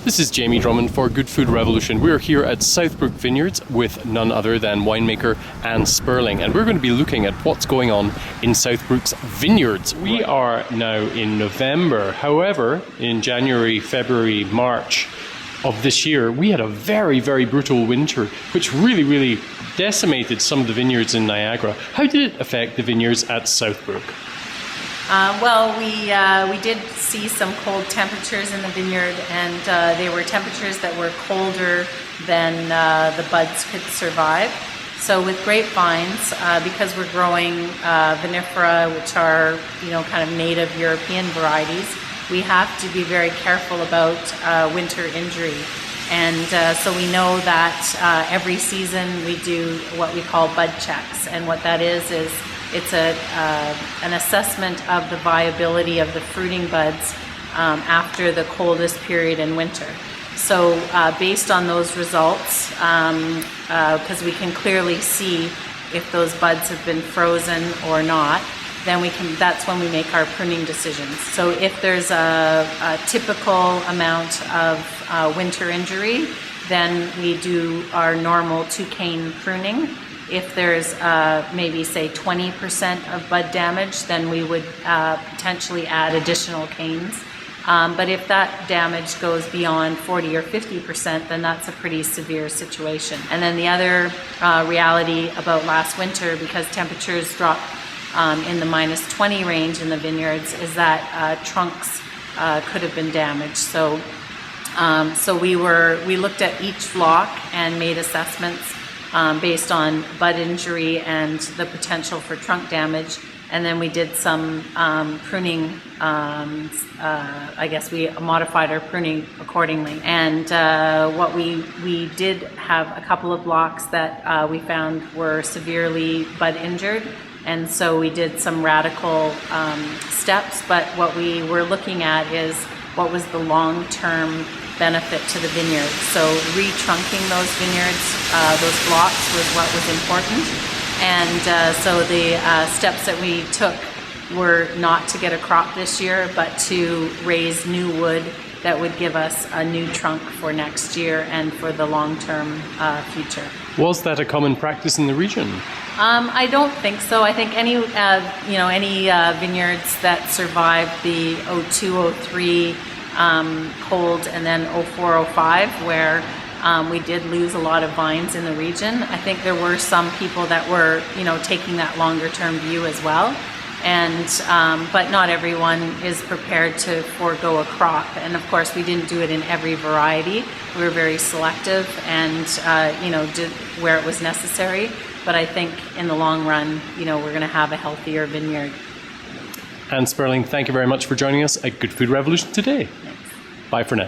This is Jamie Drummond for Good Food Revolution. We're here at Southbrook Vineyards with none other than winemaker Ann Sperling, and we're going to be looking at what's going on in Southbrook's vineyards. We are now in November. However, in January, February, March of this year, we had a very, very brutal winter, which really decimated some of the vineyards in Niagara. How did it affect the vineyards at Southbrook? We did see some cold temperatures in the vineyard, and they were temperatures that were colder than the buds could survive. So with grapevines, because we're growing vinifera, which are kind of native European varieties, we have to be very careful about winter injury. And so we know that every season we do what we call bud checks, and what that is it's an assessment of the viability of the fruiting buds after the coldest period in winter. So based on those results, because we can clearly see if those buds have been frozen or not, then that's when we make our pruning decisions. So if there's a typical amount of winter injury, then we do our normal 2-cane pruning. If there's maybe say 20% of bud damage, then we would potentially add additional canes. But if that damage goes beyond 40 or 50%, then that's a pretty severe situation. And then the other reality about last winter, because temperatures dropped in the -20 range in the vineyards, is that trunks could have been damaged. So we looked at each block and made assessments based on bud injury and the potential for trunk damage, and then we did some pruning. I guess we modified our pruning accordingly. And what we did have a couple of blocks that we found were severely bud injured, and so we did some radical steps. But what we were looking at is what was the long-term benefit to the vineyard. So re-trunking those vineyards, those blocks, was what was important. And so the steps that we took were not to get a crop this year, but to raise new wood that would give us a new trunk for next year and for the long-term future. Was that a common practice in the region? I don't think so. I think any vineyards that survived the 02-03 cold, and then 04-05, where we did lose a lot of vines in the region. I think there were some people that were taking that longer term view as well, and but not everyone is prepared to forego a crop. And of course we didn't do it in every variety. We were very selective and did where it was necessary. But I think in the long run, we're going to have a healthier vineyard. Ann Sperling, thank you very much for joining us at Good Food Revolution today. Thanks. Bye for now.